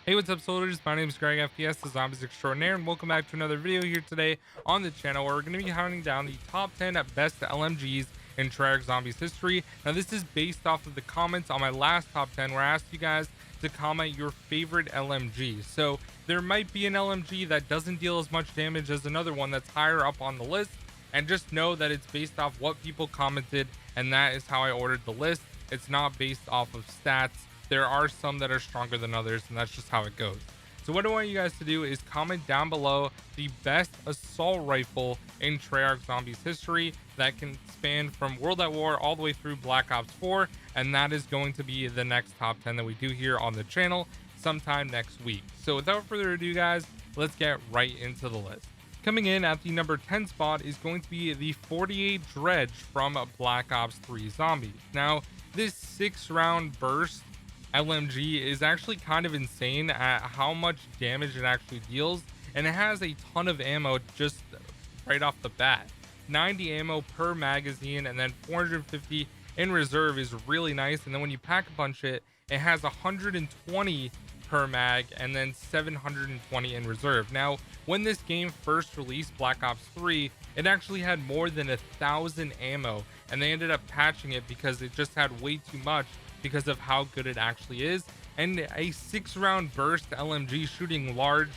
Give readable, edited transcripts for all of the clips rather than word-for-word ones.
Hey, what's up, soldiers? My name is Greg FPS, the Zombies Extraordinaire, and welcome back to another video here today on the channel where we're going to be counting down the top 10 best LMGs in Treyarch Zombies history. Now, this is based off of the comments on my last top 10 where I asked you guys to comment your favorite LMG. So, there might be an LMG that doesn't deal as much damage as another one that's higher up on the list, and just know that it's based off what people commented, and that is how I ordered the list. It's not based off of stats. There are some that are stronger than others, and that's just how it goes. So what I want you guys to do is comment down below the best assault rifle in Treyarch Zombies history that can span from World at War all the way through Black Ops 4, and that is going to be the next top 10 that we do here on the channel sometime next week. So without further ado, guys, let's get right into the list. Coming in at the number 10 spot is going to be the 48 Dredge from Black Ops 3 Zombies. Now, this 6-round burst LMG is actually kind of insane at how much damage it actually deals, and it has a ton of ammo just right off the bat. 90 ammo per magazine and then 450 in reserve is really nice, and then when you pack a punch it, it has 120 per mag and then 720 in reserve. Now, when this game first released, Black Ops 3, it actually had more than 1,000 ammo, and they ended up patching it because it just had way too much because of how good it actually is. And a 6-round burst LMG shooting large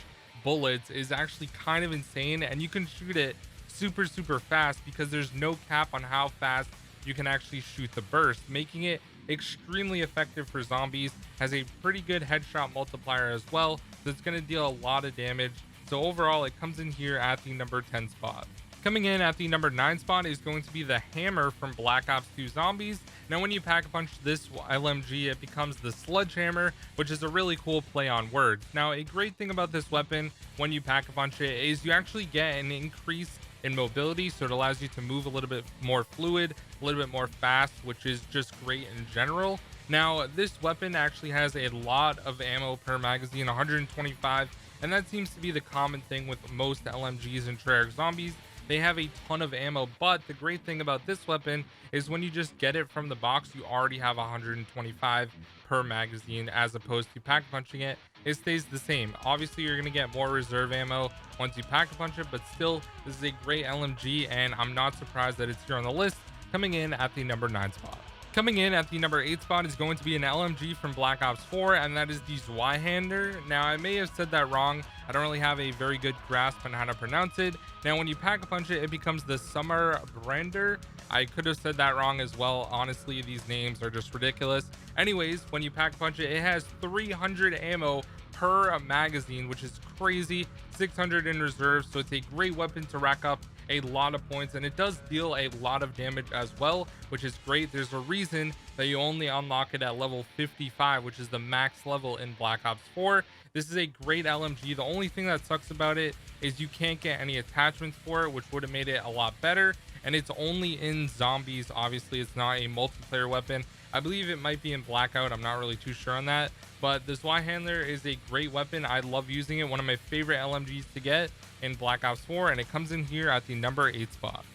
bullets is actually kind of insane, and you can shoot it super fast because there's no cap on how fast you can actually shoot the burst, making it extremely effective for zombies. Has a pretty good headshot multiplier as well, so it's going to deal a lot of damage. So overall, it comes in here at the number 10 spot. Coming in at the number 9 spot is going to be the Hammer from Black Ops 2 Zombies. Now, when you pack a punch this LMG, it becomes the Sledgehammer, which is a really cool play on words. Now, a great thing about this weapon when you pack a punch it is you actually get an increase in mobility, so it allows you to move a little bit more fluid, a little bit more fast, which is just great in general. Now, this weapon actually has a lot of ammo per magazine, 125, and that seems to be the common thing with most LMGs in Treyarch Zombies. They have a ton of ammo, but the great thing about this weapon is when you just get it from the box, you already have 125 per magazine, as opposed to pack punching it. It stays the same. Obviously, you're going to get more reserve ammo once you pack a punch it, but still, this is a great LMG, and I'm not surprised that it's here on the list, coming in at the number 9 spot. Coming in at the number 8 spot is going to be an LMG from Black Ops 4, and that is the Zweihander. Now, I may have said that wrong. I don't really have a very good grasp on how to pronounce it. Now, when you pack a punch it, it becomes the Summer Brander. I could have said that wrong as well. Honestly, these names are just ridiculous. Anyways, when you pack a punch it, it has 300 ammo per magazine, which is crazy. 600 in reserve, so it's a great weapon to rack up a lot of points, and it does deal a lot of damage as well, which is great. There's a reason that you only unlock it at level 55, which is the max level in Black Ops 4. This is a great LMG. The only thing that sucks about it is you can't get any attachments for it, which would have made it a lot better, and it's only in zombies. Obviously, it's not a multiplayer weapon. I believe it might be in Blackout. I'm not really too sure on that, but the Zweihander is a great weapon. I love using it. One of my favorite LMGs to get in Black Ops 4, and it comes in here at the number 8 spot.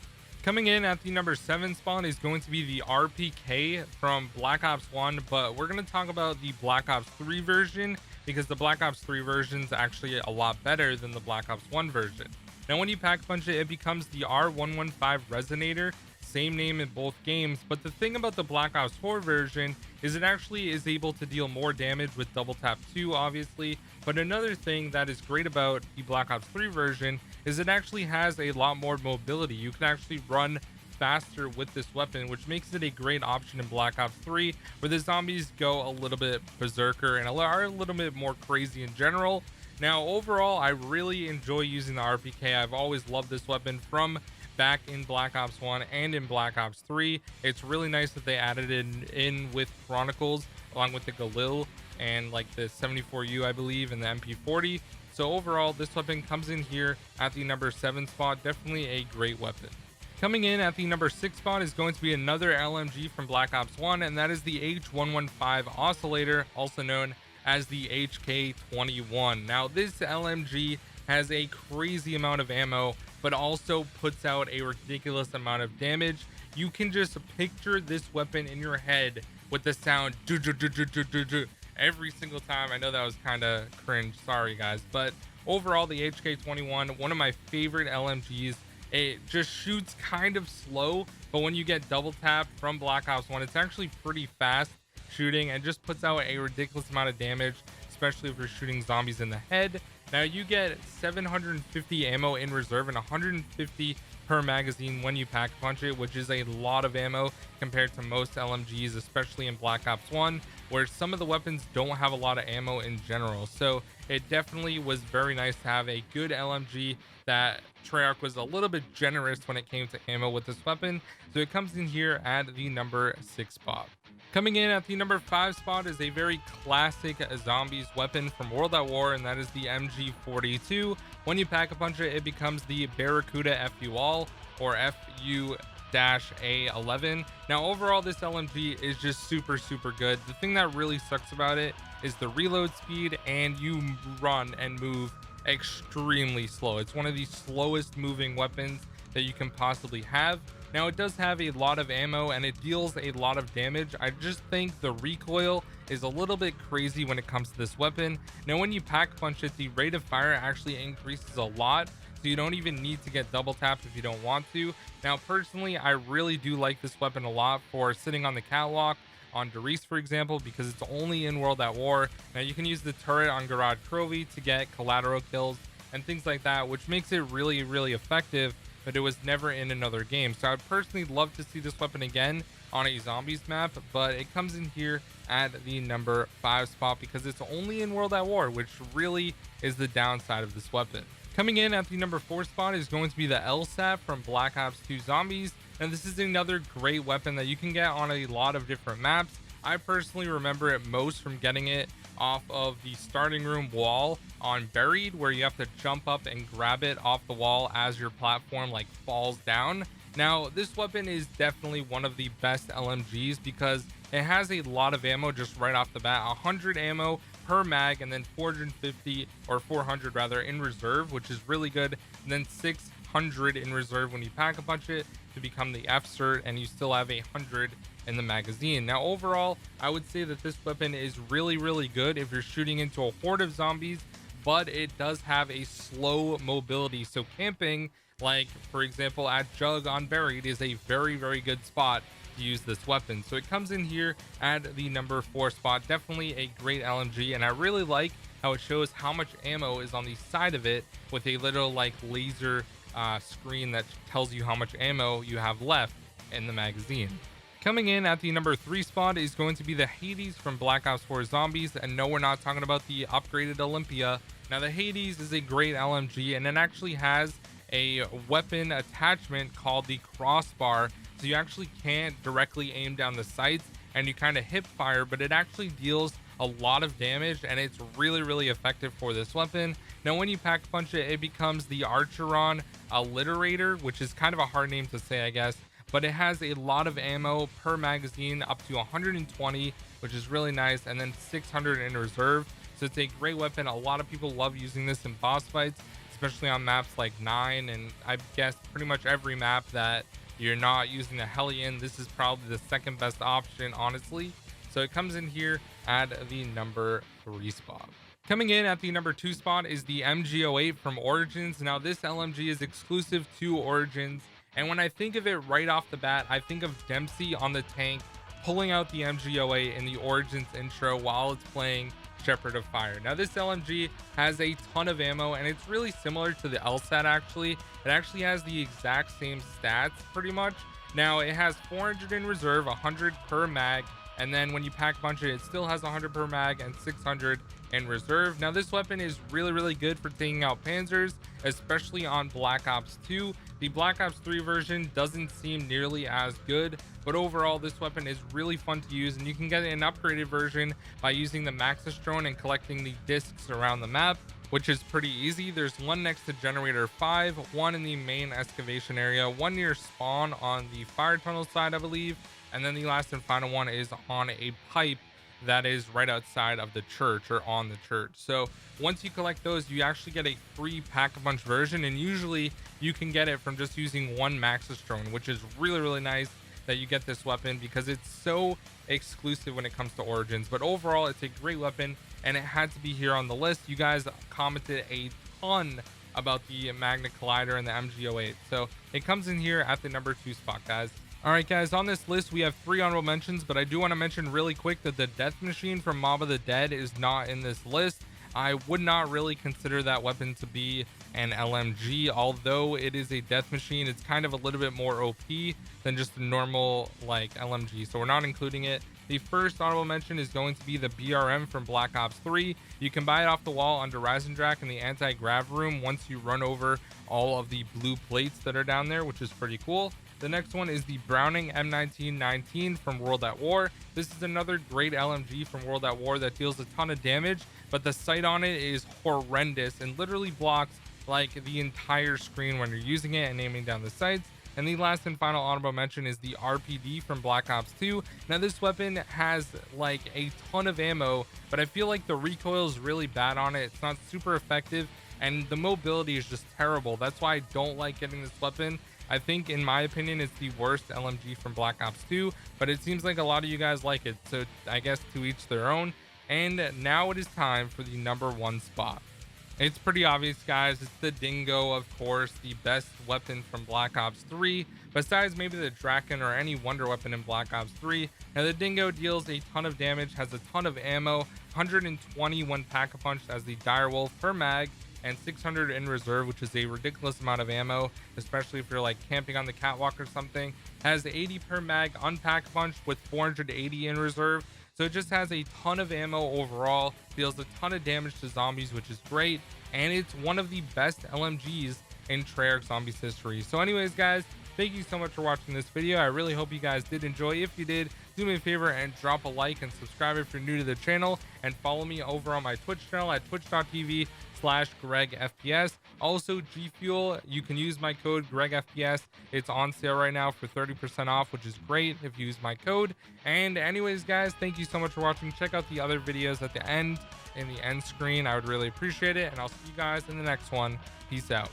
Coming in at the number 7 spot is going to be the RPK from Black Ops 1, but we're going to talk about the Black Ops 3 version because the Black Ops 3 version is actually a lot better than the Black Ops 1 version. Now, when you pack punch it, it becomes the R115 Resonator. Same name in both games, but the thing about the Black Ops 4 version is it actually is able to deal more damage with double tap 2, obviously. But another thing that is great about the Black Ops 3 version is it actually has a lot more mobility. You can actually run faster with this weapon, which makes it a great option in Black Ops 3, where the zombies go a little bit berserker and are a little bit more crazy in general. Now, overall, I really enjoy using the RPK. I've always loved this weapon from back in Black Ops 1 and in Black Ops 3. It's really nice that they added it in with Chronicles along with the Galil and like the 74U, I believe, and the MP40. So overall, this weapon comes in here at the number 7 spot. Definitely a great weapon. Coming in at the number 6 spot is going to be another LMG from Black Ops 1, and that is the H115 Oscillator, also known as the HK21. Now, this LMG has a crazy amount of ammo, but also puts out a ridiculous amount of damage. You can just picture this weapon in your head with the sound every single time. I know that was kind of cringe, sorry guys, but overall the HK21, one of my favorite LMGs. It just shoots kind of slow, but when you get double tap from Black Ops 1, it's actually pretty fast shooting and just puts out a ridiculous amount of damage, especially if you're shooting zombies in the head. Now you get 750 ammo in reserve and 150 per magazine when you pack punch it, which is a lot of ammo compared to most LMGs, especially in Black Ops 1, where some of the weapons don't have a lot of ammo in general. So it definitely was very nice to have a good LMG that Treyarch was a little bit generous when it came to ammo with this weapon. So it comes in here at the number 6 spot. Coming in at the number 5 spot is a very classic zombies weapon from World at War, and that is the MG42. When you pack a punch it, it becomes the Barracuda FU-ALL or FU-A11. Now overall, this LMG is just super good. The thing that really sucks about it is the reload speed, and you run and move extremely slow. It's one of the slowest moving weapons that you can possibly have. Now it does have a lot of ammo and it deals a lot of damage. I just think the recoil is a little bit crazy when it comes to this weapon. Now when you pack punch it, the rate of fire actually increases a lot, so you don't even need to get double tapped if you don't want to. Now personally, I really do like this weapon a lot for sitting on the catwalk on Dredge, for example, because it's only in World at War. Now you can use the turret on Garage Crovey to get collateral kills and things like that, which makes it really effective, but it was never in another game. So I'd personally love to see this weapon again on a zombies map, but it comes in here at the number 5 spot because it's only in World at War, which really is the downside of this weapon. Coming in at the number 4 spot is going to be the LSAT from Black Ops 2 Zombies. And this is another great weapon that you can get on a lot of different maps. I personally remember it most from getting it off of the starting room wall on Buried, where you have to jump up and grab it off the wall as your platform like falls down. Now this weapon is definitely one of the best LMGs because it has a lot of ammo just right off the bat. 100 ammo per mag, and then 450 or 400 rather in reserve, which is really good. And then 600 in reserve when you pack a punch it to become the F cert, and you still have 100 in the magazine. Now overall, I would say that this weapon is really good if you're shooting into a horde of zombies, but it does have a slow mobility. So camping, like for example at Jug on Buried, is a very good spot to use this weapon. So it comes in here at the number 4 spot. Definitely a great LMG, and I really like how it shows how much ammo is on the side of it with a little like laser screen that tells you how much ammo you have left in the magazine. Coming in at the number 3 spot is going to be the Hades from Black Ops 4 Zombies, and no, we're not talking about the upgraded Olympia. Now the Hades is a great LMG, and it actually has a weapon attachment called the crossbar, so you actually can't directly aim down the sights and you kind of hip fire, but it actually deals a lot of damage, and it's really effective for this weapon. Now when you pack punch it, it becomes the Archeron Alliterator, which is kind of a hard name to say, I guess, but it has a lot of ammo per magazine, up to 120, which is really nice, and then 600 in reserve. So it's a great weapon. A lot of people love using this in boss fights, especially on maps like 9, and I guess pretty much every map that you're not using a Hellion. This is probably the second best option, honestly. So it comes in here at the number 3 spot. Coming in at the number 2 spot is the MG08 from Origins. Now this LMG is exclusive to Origins, and when I think of it right off the bat, I think of Dempsey on the tank pulling out the MG08 in the Origins intro while it's playing Shepherd of Fire. Now this LMG has a ton of ammo, and it's really similar to the LSAT actually. It actually has the exact same stats pretty much. Now it has 400 in reserve, 100 per mag, and then when you pack punch it, it still has 100 per mag and 600 in reserve. Now this weapon is really good for taking out panzers, especially on Black Ops 2. The Black Ops 3 version doesn't seem nearly as good, but overall this weapon is really fun to use, and you can get an upgraded version by using the Maxis drone and collecting the discs around the map, which is pretty easy. There's one next to generator 5, one in the main excavation area, one near spawn on the fire tunnel side, I believe, and then the last and final one is on a pipe that is right outside of the church, or on the church. So once you collect those, you actually get a free pack-a-punch version, and usually you can get it from just using one Maxis drone, which is really nice. that you get this weapon because it's so exclusive when it comes to Origins. But overall, it's a great weapon and it had to be here on the list. You guys commented a ton about the Magna Collider and the MG08, so it comes in here at the number 2 spot, guys. All right, guys, on this list we have 3 honorable mentions, but I do want to mention really quick that the Death Machine from Mob of the Dead is not in this list. I would not really consider that weapon to be an LMG, although it is a death machine. It's kind of a little bit more OP than just a normal like LMG, so we're not including it. The first honorable mention is going to be the BRM from Black Ops 3. You can buy it off the wall under Rasendrack in the anti-grav room once you run over all of the blue plates that are down there, which is pretty cool. The next one is the Browning M1919 from World at War. This is another great LMG from World at War that deals a ton of damage, but the sight on it is horrendous and literally blocks like the entire screen when you're using it and aiming down the sights. And the last and final honorable mention is the RPD from Black Ops 2. Now this weapon has like a ton of ammo, but I feel like the recoil is really bad on it. It's not super effective and the mobility is just terrible. That's why I don't like getting this weapon. I think, in my opinion, it's the worst LMG from Black Ops 2, but it seems like a lot of you guys like it, so I guess to each their own. And now it is time for the number 1 spot. It's pretty obvious, guys. It's the Dingo, of course, the best weapon from Black Ops 3, besides maybe the Draken or any wonder weapon in Black Ops 3. Now, the Dingo deals a ton of damage, has a ton of ammo, 121 pack-a-punch as the Direwolf per mag, and 600 in reserve, which is a ridiculous amount of ammo, especially if you're like camping on the catwalk or something. Has 80 per mag unpack punch with 480 in reserve, so it just has a ton of ammo overall, deals a ton of damage to zombies, which is great, and it's one of the best LMGs in Treyarch Zombies history. So anyways, guys, thank you so much for watching this video. I really hope you guys did enjoy. If you did, do me a favor and drop a like and subscribe if you're new to the channel, and follow me over on my Twitch channel at twitch.tv/GregFPS. Also, G Fuel, you can use my code GregFPS. It's on sale right now for 30% off, which is great if you use my code. And anyways, guys, thank you so much for watching. Check out the other videos at the end, in the end screen. I would really appreciate it, and I'll see you guys in the next one. Peace out.